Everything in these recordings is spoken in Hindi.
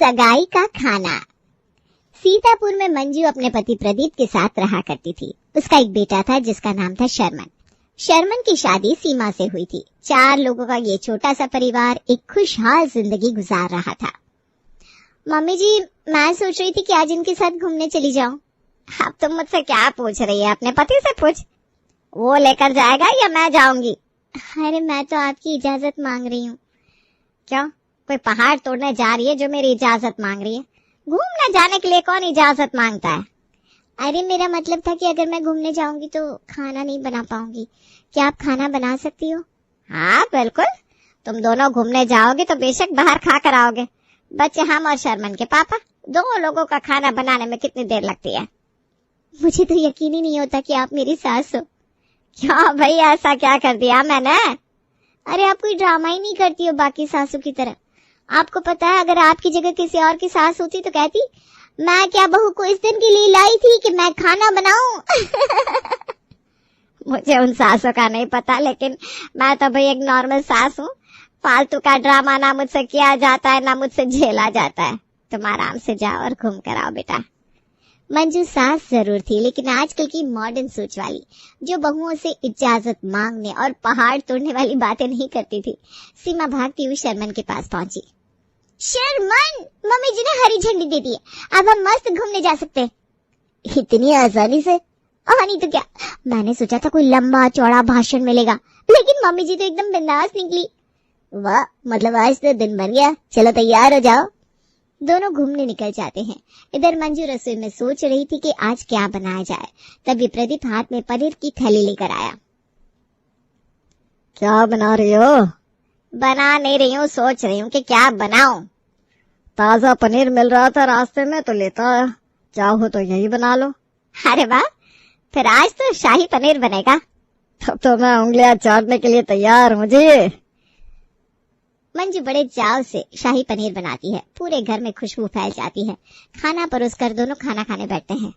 सगाई का खाना। सीतापुर में मंजू अपने पति प्रदीप के साथ रहा करती थी। उसका एक बेटा था जिसका नाम था शर्मन। शर्मन की शादी सीमा से हुई थी। 4 लोगों का ये छोटा सा परिवार एक खुशहाल जिंदगी गुजार रहा था। मम्मी जी, मैं सोच रही थी कि आज इनके साथ घूमने चली जाऊं। अब तुम मुझसे क्या पूछ रही है? अपने पति से पूछ, वो लेकर जाएगा या मैं जाऊंगी? अरे मैं तो आपकी इजाजत मांग रही हूँ। क्यों, कोई पहाड़ तोड़ने जा रही है जो मेरी इजाजत मांग रही है? घूमने जाने के लिए कौन इजाजत मांगता है? अरे मेरा मतलब था कि अगर मैं घूमने जाऊंगी तो खाना नहीं बना पाऊंगी। क्या आप खाना बना सकती हो? हाँ बिल्कुल, तुम दोनों घूमने जाओगे तो बेशक बाहर खा कर आओगे। बच्चे हम और शर्मन के पापा, 2 लोगों का खाना बनाने में कितनी देर लगती है? मुझे तो यकीन ही नहीं होता कि आप मेरी सास हो। क्या भाई, ऐसा क्या कर दिया मैंने? अरे आप कोई ड्रामा ही नहीं करती हो बाकी सासों की तरह। आपको पता है, अगर आपकी जगह किसी और की सास होती तो कहती, मैं क्या बहू को इस दिन के लिए लाई थी कि मैं खाना बनाऊं? मुझे उन सासों का नहीं पता, लेकिन मैं तो भाई एक नॉर्मल सास हूँ। फालतू का ड्रामा ना मुझसे किया जाता है ना मुझसे झेला जाता है। तुम आराम से जाओ और घूम कर आओ बेटा। मंजू सास जरूर थी, लेकिन आजकल की मॉडर्न सोच वाली, जो बहुओं से इजाजत मांगने और पहाड़ तोड़ने वाली बातें नहीं करती थी। सीमा भागती हुई शर्मन के पास पहुंची। शर्मन, मम्मी जी ने हरी झंडी दे दी है, अब हम मस्त घूमने जा सकते हैं। इतनी आसानी से? हाँ नहीं तो क्या, मैंने सोचा था कोई लंबा चौड़ा भाषण मिलेगा, लेकिन मम्मी जी तो एकदम बिंदास निकली। वाह, मतलब आज तो दिन बन गया। चलो तैयार हो जाओ। दोनों घूमने निकल जाते हैं। इधर मंजू रसोई में सोच रही थी कि आज क्या बनाया जाए। तभी प्रदीप हाथ में पनीर की थैली लेकर आया। क्या बना रही हो? बना नहीं रही हूँ, सोच रही हूँ कि क्या बनाऊं। ताजा पनीर मिल रहा था रास्ते में तो लेता आया, चाहो तो यही बना लो। अरे वाह, फिर आज तो शाही पनीर बनेगा। तब तो मैं उंगलियां चाटने के लिए तैयार हूँ जी। मंजू बड़े चाव से शाही पनीर बनाती है। पूरे घर में खुशबू फैल जाती है। खाना परोसकर दोनों खाना खाने बैठते हैं।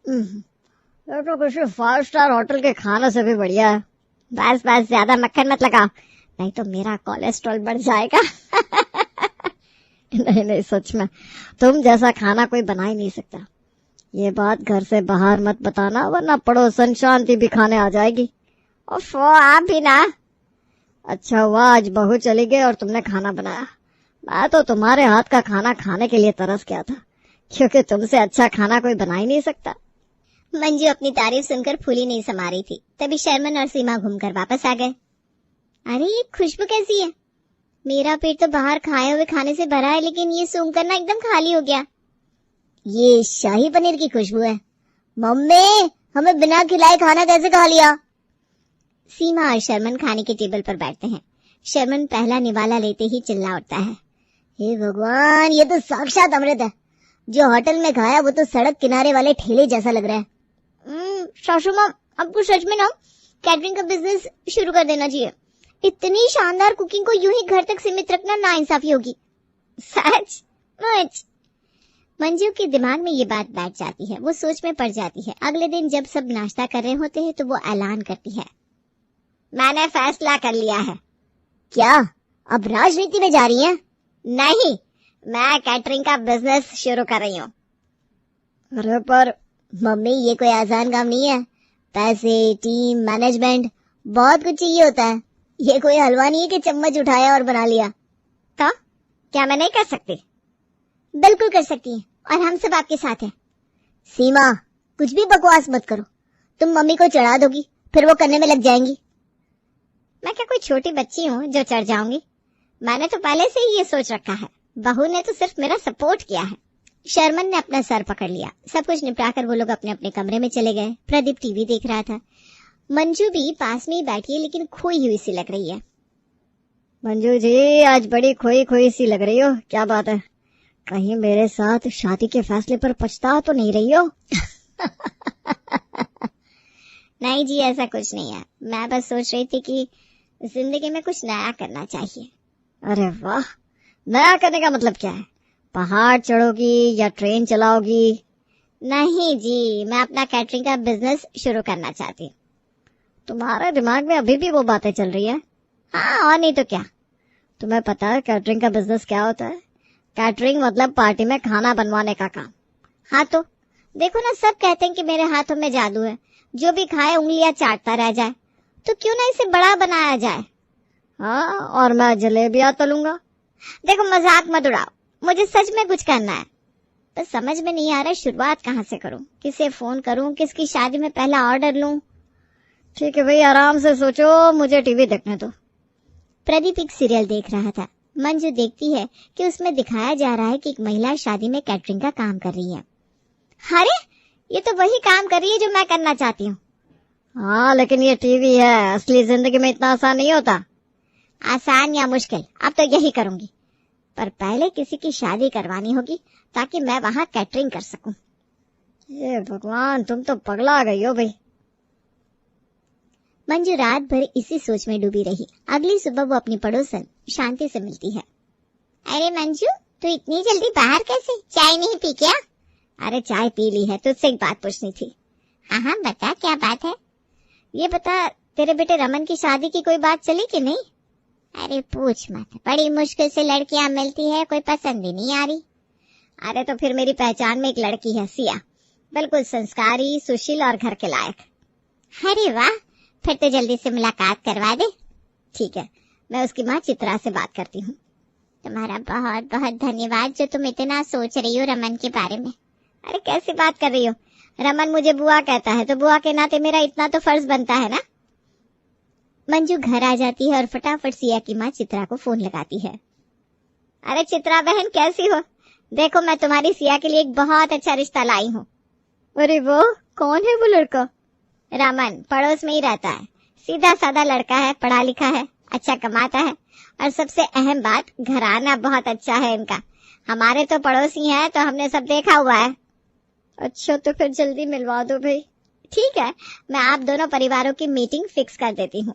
ये तो किसी 5 स्टार होटल के खाने से भी बढ़िया है। बस बस, ज्यादा मक्खन मत लगाओ, नहीं तो मेरा कोलेस्ट्रॉल बढ़ जाएगा। नहीं नहीं, सच में तुम जैसा खाना कोई बना ही नहीं सकता। ये बात घर से बाहर मत बताना, वरना पड़ोसन शांति भी खाने आ जाएगी। ओफो, आप भी ना। अच्छा हुआ आज बहू चली गई और तुमने खाना बनाया। मैं तो तुम्हारे हाथ का खाना खाने के लिए तरस गया था, क्योंकि तुमसे अच्छा खाना कोई बना ही नहीं सकता। मंजू अपनी तारीफ सुनकर फूली नहीं समा रही थी। तभी शर्मन और सीमा घूमकर वापस आ गए। अरे ये खुशबू कैसी है? मेरा पेट तो बाहर खाए हुए खाने से भरा है, लेकिन ये सूंघकर ना एकदम खाली हो गया। ये शाही पनीर की खुशबू है। मम्मी, हमें बिना खिलाए खाना कैसे खा लिया? सीमा और शर्मन खाने के टेबल पर बैठते हैं। शर्मन पहला निवाला लेते ही चिल्ला उठता है, हे भगवान, ये तो साक्षात अमृत है। जो होटल में खाया वो तो सड़क किनारे वाले ठेले जैसा लग रहा है। सासू माँ, आपको सच में ना कैटरिंग का बिजनेस शुरू कर देना चाहिए। इतनी शानदार कुकिंग को यूं ही घर तक सीमित रखना नाइंसाफी होगी। सच? मुझ मंजू के दिमाग में ये बात बैठ जाती है। वो सोच में पड़ जाती है। अगले दिन जब सब नाश्ता कर रहे होते हैं तो वो ऐलान करती है, मैंने फैसला कर लिया है। क्या, अब राजनीति में जा रही हैं? नहीं, मैं कैटरिंग का बिजनेस शुरू कर रही हूँ। अरे पर मम्मी, ये कोई आसान काम नहीं है। पैसे, टीम, मैनेजमेंट, बहुत कुछ चाहिए होता है। ये कोई हलवा नहीं है कि चम्मच उठाया और बना लिया। तो क्या मैं नहीं कर सकती? बिल्कुल कर सकती हैं, और हम सब आपके साथ हैं। सीमा, कुछ भी बकवास मत करो। तुम मम्मी को चढ़ा दोगी, फिर वो करने में लग जाएंगी। मैं क्या कोई छोटी बच्ची हूँ जो चढ़ जाऊंगी? मैंने तो पहले से ही ये सोच रखा है। बहू ने तो सिर्फ मेरा सपोर्ट किया है। शर्मन ने अपना सर पकड़ लिया। सब कुछ निपटाकर वो लोग अपने अपने कमरे में चले गए। प्रदीप टीवी देख रहा था। मंजू भी पास में ही बैठी है, लेकिन खोई हुई सी लग रही है। मंजू जी, आज बड़ी खोई खोई सी लग रही हो, क्या बात है? कहीं मेरे साथ शादी के फैसले पर पछता तो नहीं रही हो? नहीं जी, ऐसा कुछ नहीं है। मैं बस सोच रही थी कि जिंदगी में कुछ नया करना चाहिए। अरे वाह, नया करने का मतलब क्या है? पहाड़ चढ़ोगी या ट्रेन चलाओगी? नहीं जी, मैं अपना कैटरिंग का बिजनेस शुरू करना चाहती हूँ। तुम्हारे दिमाग में अभी भी वो बातें चल रही है? हाँ, और नहीं तो क्या। तुम्हें पता है कैटरिंग का बिजनेस क्या होता है? कैटरिंग मतलब पार्टी में खाना बनवाने का काम। हाँ तो देखो ना, सब कहते हैं कि मेरे हाथों में जादू है, जो भी खाए उंगलियां चाटता रह जाए, तो क्यों ना इसे बड़ा बनाया जाए। हाँ, और मैं जलेबियां तलूंगा। देखो मजाक मत उड़ाओ, मुझे सच में कुछ करना है। बस समझ में नहीं आ रहा शुरुआत कहाँ से करूं, किसे फोन करूं, किसकी शादी में पहला ऑर्डर लूं। ठीक है भाई, आराम से सोचो, मुझे टीवी देखने दो। प्रदीप एक सीरियल देख रहा था। मंजू देखती है कि उसमें दिखाया जा रहा है कि एक महिला शादी में कैटरिंग का काम कर रही है। अरे ये तो वही काम कर रही है जो मैं करना चाहती हूँ। हाँ, लेकिन ये टीवी है, असली जिंदगी में इतना आसान नहीं होता। आसान या मुश्किल, अब तो यही करूंगी, पर पहले किसी की शादी करवानी होगी ताकि मैं वहां कैटरिंग कर सकूं। ये भगवान, तुम तो पगला गई हो भाई। मंजू रात भर इसी सोच में डूबी रही। अगली सुबह वो अपनी पड़ोसन शांति से मिलती है। अरे मंजू, तू इतनी जल्दी बाहर कैसे? चाय नहीं पी क्या? अरे चाय पी ली है, तुझसे एक बात पूछनी थी। हाँ हाँ बता, क्या बात है? ये बता, तेरे बेटे रमन की शादी की कोई बात चली कि नहीं? अरे पूछ मत, बड़ी मुश्किल से लड़कियां मिलती है, कोई पसंद ही नहीं आ रही। अरे तो फिर मेरी पहचान में एक लड़की है, सिया, बिल्कुल संस्कारी, सुशील और घर के लायक। अरे वाह, फिर तो जल्दी से मुलाकात करवा दे। ठीक है, मैं उसकी माँ चित्रा से बात करती हूँ। तुम्हारा बहुत बहुत धन्यवाद जो तुम इतना सोच रही हो रमन के बारे में। अरे कैसी बात कर रही हो? रमन मुझे बुआ कहता है, तो बुआ के नाते मेरा इतना तो फर्ज बनता है ना। मंजू घर आ जाती है और फटाफट सिया की माँ चित्रा को फोन लगाती है। अरे चित्रा बहन, कैसी हो? देखो, मैं तुम्हारी सिया के लिए एक बहुत अच्छा रिश्ता लाई हूँ। अरे वो कौन है वो लड़का? रमन, पड़ोस में ही रहता है, सीधा साधा लड़का है, पढ़ा लिखा है, अच्छा कमाता है, और सबसे अहम बात, घराना बहुत अच्छा है इनका। हमारे तो पड़ोसी हैं, तो हमने सब देखा हुआ है। अच्छा, तो फिर जल्दी मिलवा दो भाई। ठीक है, मैं आप दोनों परिवारों की मीटिंग फिक्स कर देती हूँ।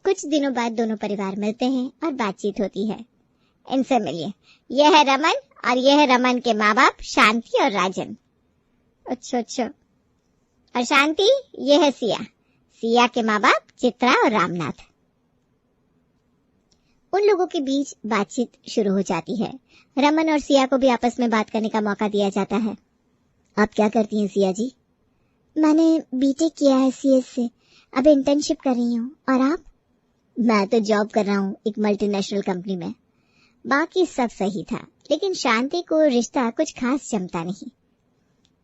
कुछ दिनों बाद दोनों परिवार मिलते हैं और बातचीत होती है। इनसे मिलिए, यह है रमन और यह है रमन के माँ बाप शांति और राजन। अच्छा। और शांति, यह है सिया, सिया के माँ बाप चित्रा और रामनाथ। उन लोगों के बीच बातचीत शुरू हो जाती है। रमन और सिया को भी आपस में बात करने का मौका दिया जाता है। आप क्या करती हैं सिया जी? मैंने बीटेक किया है सीएस से, अब इंटर्नशिप कर रही हूँ। और आप? मैं तो जॉब कर रहा हूँ एक मल्टीनेशनल कंपनी में। बाकी सब सही था, लेकिन शांति को रिश्ता कुछ खास जमता नहीं।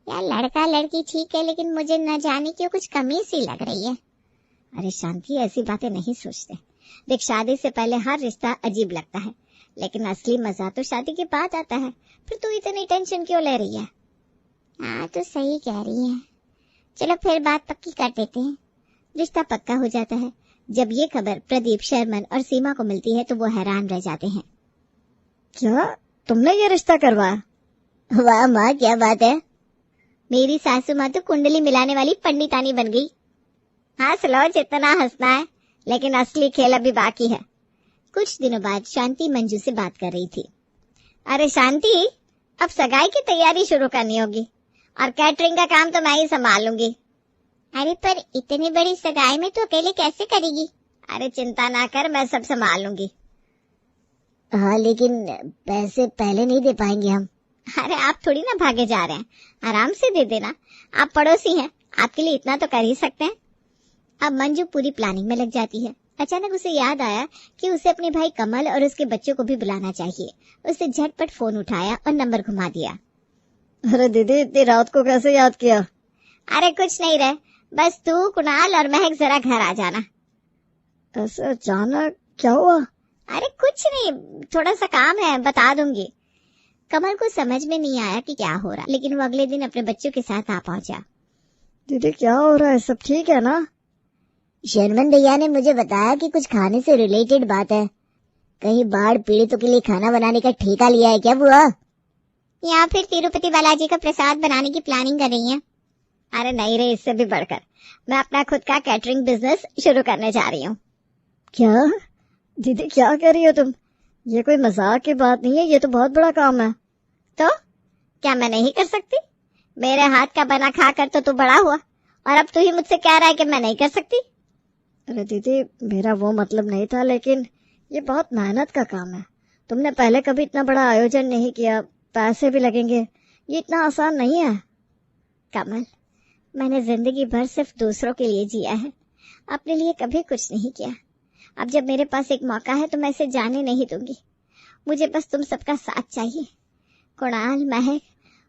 यार लड़का लड़की ठीक है, लेकिन मुझे न जाने क्यों कुछ कमी सी लग रही है। अरे शांति, ऐसी बातें नहीं सोचते। देख, शादी से पहले हर रिश्ता अजीब लगता है, लेकिन असली मजा तो शादी के बाद आता है। फिर तू इतनी टेंशन क्यों ले रही है? हाँ तो सही कह रही है। चलो फिर बात पक्की कर देते हैं। रिश्ता पक्का हो जाता है। जब ये खबर प्रदीप, शर्मन और सीमा को मिलती है तो वो हैरान रह जाते हैं। क्या तुमने ये रिश्ता करवाया? वाह माँ, क्या बात है। मेरी सासू माँ तो कुंडली मिलाने वाली पंडितानी बन गई। हंस लो जितना हंसना है, लेकिन असली खेल अभी बाकी है। कुछ दिनों बाद शांति मंजू से बात कर रही थी। अरे शांति, अब सगाई की तैयारी शुरू करनी होगी, और कैटरिंग का काम तो मैं ही संभाल लूंगी। अरे पर इतनी बड़ी सगाई में तो अकेले कैसे करेगी? अरे चिंता ना कर, मैं सब संभाल लूंगी। हाँ, लेकिन पैसे पहले नहीं दे पाएंगे हम। अरे आप थोड़ी ना भागे जा रहे हैं, आराम से दे देना। आप पड़ोसी हैं, आपके लिए इतना तो कर ही सकते हैं। अब मंजू पूरी प्लानिंग में लग जाती है। अचानक उसे याद आया कि उसे अपने भाई कमल और उसके बच्चों को भी बुलाना चाहिए। उसने झटपट फोन उठाया और नंबर घुमा दिया। अरे दीदी, इतनी रात को कैसे याद किया? अरे कुछ नहीं रहे, बस तू, कुणाल और महक जरा घर आ जाना। ऐसे अचानक क्या हुआ? अरे कुछ नहीं, थोड़ा सा काम है, बता दूंगी। कमल को समझ में नहीं आया कि क्या हो रहा, लेकिन वो अगले दिन अपने बच्चों के साथ आ पहुंचा। दीदी क्या हो रहा है, सब ठीक है ना? शर्मन भैया ने मुझे बताया कि कुछ खाने से रिलेटेड बात है। कहीं बाढ़ पीड़ितों के लिए खाना बनाने का ठेका लिया है क्या बुआ? या फिर तिरुपति बालाजी का प्रसाद बनाने की प्लानिंग कर रही है। अरे नहीं रे, इससे भी बढ़कर मैं अपना खुद का कैटरिंग बिजनेस शुरू करने जा रही हूँ। क्या दीदी, क्या कह रही हो तुम? ये कोई मजाक की बात नहीं है, ये तो बहुत बड़ा काम है। तो क्या मैं नहीं कर सकती? मेरे हाथ का बना खा कर तो तू बड़ा हुआ, और अब तू ही मुझसे कह रहा है कि मैं नहीं कर सकती। अरे दीदी, मेरा वो मतलब नहीं था, लेकिन ये बहुत मेहनत का काम है। तुमने पहले कभी इतना बड़ा आयोजन नहीं किया, पैसे भी लगेंगे, ये इतना आसान नहीं है। कमल, मैंने जिंदगी भर सिर्फ दूसरों के लिए जिया है, अपने लिए कभी कुछ नहीं किया। अब जब मेरे पास एक मौका है तो मैं इसे जाने नहीं दूंगी। मुझे बस तुम सबका साथ चाहिए। कुणाल, महक,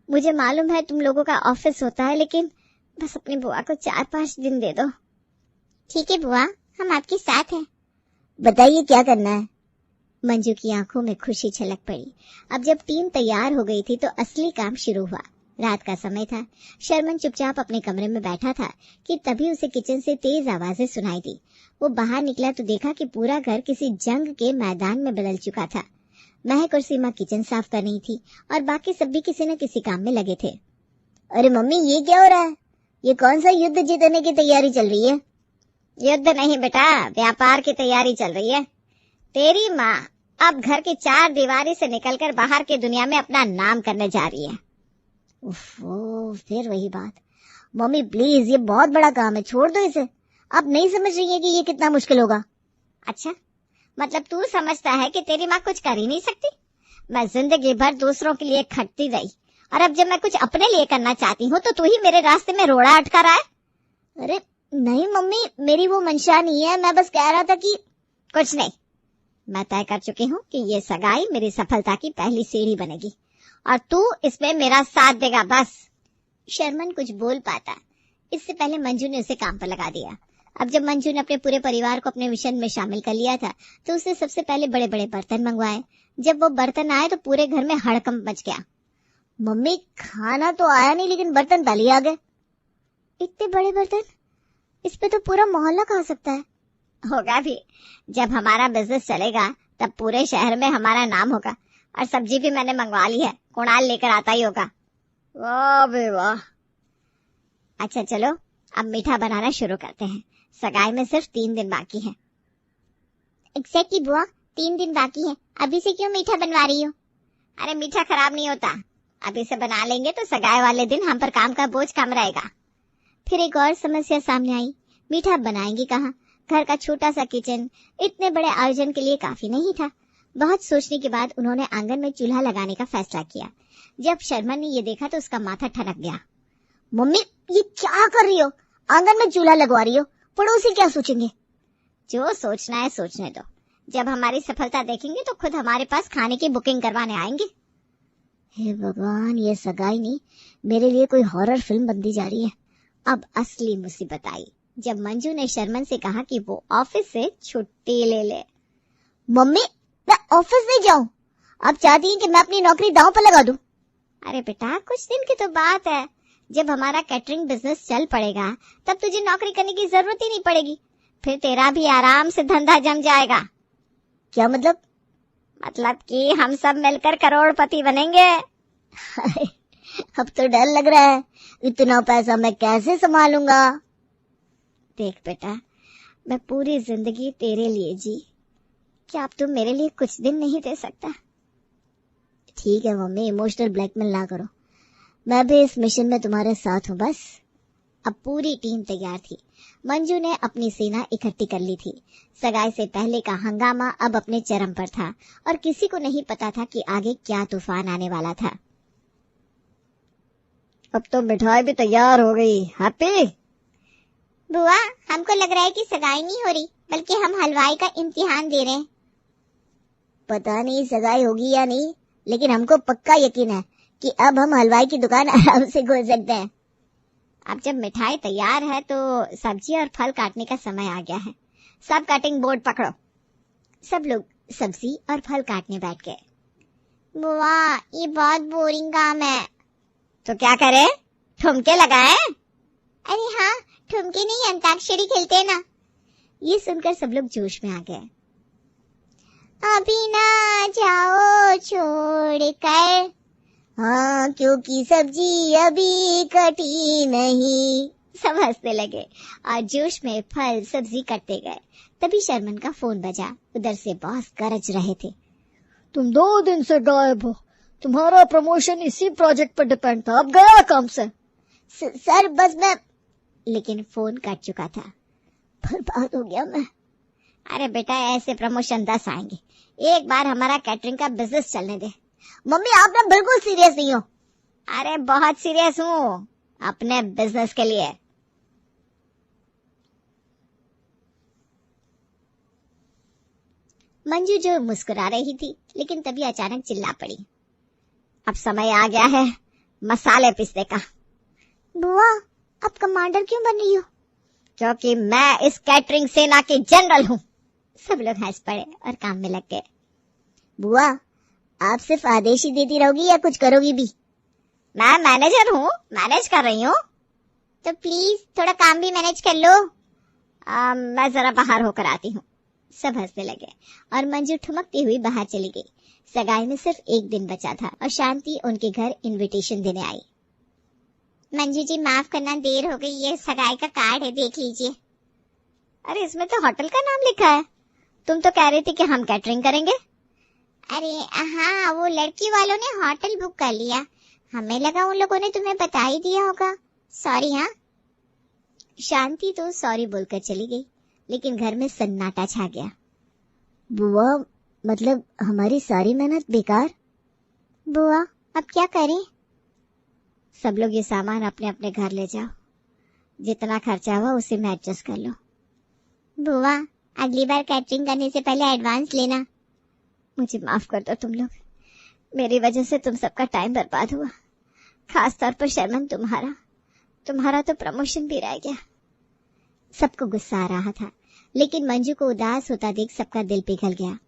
मुझे मालूम है तुम लोगों का ऑफिस होता है, लेकिन बस अपनी बुआ को 4-5 दिन दे दो। ठीक है बुआ, हम आपके साथ हैं। बताइए क्या करना है। मंजू की आंखों में खुशी छलक पड़ी। अब जब टीम तैयार हो गई थी तो असली काम शुरू हुआ। रात का समय था। शर्मन चुपचाप अपने कमरे में बैठा था कि तभी उसे किचन से तेज आवाजें सुनाई दी। वो बाहर निकला तो देखा कि पूरा घर किसी जंग के मैदान में बदल चुका था। महक और सीमा किचन साफ कर रही थी और बाकी सब भी किसी न किसी काम में लगे थे। अरे मम्मी, ये क्या हो रहा है? ये कौन सा युद्ध जीतने की तैयारी चल रही है? युद्ध नहीं बेटा, व्यापार की तैयारी चल रही है। तेरी माँ अब घर की 4 दीवारी से निकलकर बाहर की दुनिया में अपना नाम करने जा रही है। ओह, फिर वही बात। मम्मी प्लीज, ये बहुत बड़ा काम है, छोड़ दो इसे। आप नहीं समझ रही है कि ये कितना मुश्किल होगा। अच्छा, मतलब तू समझता है कि तेरी माँ कुछ कर ही नहीं सकती? मैं जिंदगी भर दूसरों के लिए खटती रही और अब जब मैं कुछ अपने लिए करना चाहती हूँ तो तू ही मेरे रास्ते में रोड़ा अटका रहा है। अरे नहीं मम्मी, मेरी वो मंशा नहीं है। मैं बस कह रहा था कि कुछ नहीं, मैं तय कर चुकी हूँ कि ये सगाई मेरी सफलता की पहली सीढ़ी बनेगी और तू इसमें मेरा साथ देगा, बस। शर्मन कुछ बोल पाता, इससे पहले मंजू ने उसे काम पर लगा दिया। अब जब मंजू ने अपने पूरे परिवार को अपने मिशन में शामिल कर लिया था तो उसने सबसे पहले बड़े बड़े बर्तन मंगवाए। जब वो बर्तन आए तो पूरे घर में हड़कंप मच गया। मम्मी, खाना तो आया नहीं लेकिन बर्तन पहले आ गए। इतने बड़े बर्तन, इस पे तो पूरा मोहल्ला खा सकता है। होगा भी, जब हमारा बिजनेस चलेगा तब पूरे शहर में हमारा नाम होगा। और सब्जी भी मैंने मंगवा ली है, कुणाल लेकर आता ही होगा। वाह बे वाह। अच्छा चलो, अब मीठा बनाना शुरू करते हैं। सगाई में सिर्फ 3 दिन बाकी है। एग्जैक्टली बुआ, 3 दिन बाकी है। अभी से क्यों मीठा बनवा रही हो? अरे मीठा खराब नहीं होता, अभी से बना लेंगे तो सगाई वाले दिन हम पर काम का बोझ कम रहेगा। फिर एक और समस्या सामने आई, मीठा बनाएंगे कहाँ? घर का छोटा सा किचन इतने बड़े आयोजन के लिए काफी नहीं था। बहुत सोचने के बाद उन्होंने आंगन में चूल्हा लगाने का फैसला किया। जब शर्मा ने ये देखा तो उसका माथा ठनक गया। मम्मी, ये क्या कर रही हो? आंगन में चूल्हा लगवा रही हो, पड़ोसी क्या सोचेंगे? जो सोचना है सोचने दो। जब हमारी सफलता देखेंगे तो खुद हमारे पास खाने की बुकिंग करवाने आएंगे। हे भगवान, ये सगाई नहीं, मेरे लिए कोई हॉरर फिल्म बनती जा रही है। अब असली मुसीबत आई जब मंजू ने शर्मन से कहा कि वो ऑफिस से छुट्टी ले ले। मम्मी, मैं ऑफिस नहीं जाऊं। आप चाहती हैं कि मैं अपनी नौकरी दांव पर लगा दूं? अरे बेटा, कुछ दिन की तो बात है। जब हमारा कैटरिंग बिजनेस चल पड़ेगा तब तुझे नौकरी करने की जरूरत ही नहीं पड़ेगी। फिर तेरा भी आराम से धंधा जम जाएगा। क्या मतलब? मतलब कि हम सब मिलकर करोड़पति बनेंगे। अब तो डर लग रहा है, इतना पैसा मैं कैसे संभालूंगा? देख बेटा, मैं पूरी जिंदगी तेरे लिए जी, क्या अब तुम मेरे लिए कुछ दिन नहीं दे सकता? ठीक है मम्मी, इमोशनल ब्लैकमेल ना करो। मैं भी इस मिशन में तुम्हारे साथ हूँ बस। अब पूरी टीम तैयार थी। मंजू ने अपनी सेना इकट्ठी कर ली थी। सगाई से पहले का हंगामा अब अपने चरम पर था और किसी को नहीं पता था कि आगे क्या तूफान आने वाला था। अब तो मिठाई भी तैयार हो गई। हैप्पी? बुआ, हमको लग रहा है कि सगाई नहीं हो रही बल्कि हम हलवाई का इम्तिहान दे रहे हैं। पता नहीं सगाई होगी या नहीं, लेकिन हमको पक्का यकीन है कि अब हम हलवाई की दुकान आराम से खोल सकते हैं। अब जब मिठाई तैयार है तो सब्जी और फल काटने का समय आ गया है। सब कटिंग बोर्ड पकड़ो। सब लोग सब्जी और फल काटने बैठ गए। बुआ, ये बहुत बोरिंग काम है। तो क्या करे, ठुमके लगाए? अरे हाँ, ठुमके नहीं, अंताक्षरी खेलते हैं ना। ये सुनकर सब लोग जोश में आ गए। अभी ना जाओ छोड़ कर, हाँ क्योंकि सब्जी अभी कटी नहीं। सब हंसने लगे और जोश में फल सब्जी कटते गए। तभी शर्मन का फोन बजा। उधर से बॉस गरज रहे थे। तुम 2 दिन से गायब हो, तुम्हारा प्रमोशन इसी प्रोजेक्ट पर डिपेंड था, अब गया काम से। सर बस मैं। लेकिन फोन कट चुका था। बर्बाद हो गया मैं। अरे बेटा ऐसे प्रमोशन 10 आएंगे, एक बार हमारा कैटरिंग का बिजनेस चलने दे। मम्मी आप ना बिल्कुल सीरियस नहीं हो। अरे बहुत सीरियस हूँ अपने बिजनेस के लिए। मंजू जो मुस्कुरा रही थी लेकिन तभी अचानक चिल्ला पड़ी, अब समय आ गया है मसाले पीसने का। बुआ आप कमांडर क्यों बन रही हो? क्योंकि मैं इस कैटरिंग सेना की जनरल हूँ। सब लोग हंस पड़े और काम में लग गए। बुआ आप सिर्फ आदेश ही देती रहोगी या कुछ करोगी भी? मैं मैनेजर हूँ, मैनेज कर रही हूँ। तो प्लीज थोड़ा काम भी मैनेज कर लो। मैं जरा बाहर होकर आती हूँ। सब हंसने लगे और मंजू ठुमकती हुई बाहर चली गई। सगाई में सिर्फ एक दिन बचा था और शांति उनके घर इनविटेशन देने आई। मंजू जी माफ करना देर हो गई, ये सगाई का कार्ड है, देख लीजिए। अरे इसमें तो होटल का नाम लिखा है। तुम तो कह रही थी कि हम कैटरिंग करेंगे। अरे हाँ वो लड़की वालों ने होटल बुक कर लिया, हमें लगा उन लोगों ने तुम्हें बता ही दिया होगा। सॉरी। हाँ शांति तो सॉरी बोलकर चली गई लेकिन घर में सन्नाटा छा गया। बुआ मतलब हमारी सारी मेहनत बेकार। बुआ अब क्या करें? सब लोग ये सामान अपने अपने घर ले जाओ, जितना खर्चा हुआ उसी में एडजस्ट कर लो। बुआ अगली बार कैटरिंग करने से पहले एडवांस लेना। मुझे माफ कर दो तुम लोग, मेरी वजह से तुम सबका टाइम बर्बाद हुआ, खास तौर पर शर्मन तुम्हारा तो प्रमोशन भी रह गया। सबको गुस्सा आ रहा था लेकिन मंजू को उदास होता देख सबका दिल पिघल गया।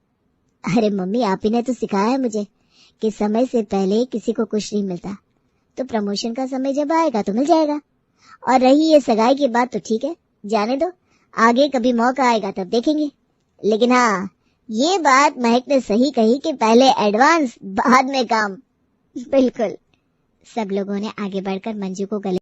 अरे मम्मी आप ही ने तो सिखाया है मुझे कि समय से पहले किसी को कुछ नहीं मिलता, तो प्रमोशन का समय जब आएगा तो मिल जाएगा। और रही ये सगाई की बात तो ठीक है, जाने दो, आगे कभी मौका आएगा तब देखेंगे। लेकिन हाँ ये बात महक ने सही कही कि पहले एडवांस बाद में काम। बिल्कुल। सब लोगों ने आगे बढ़कर मंजू को गले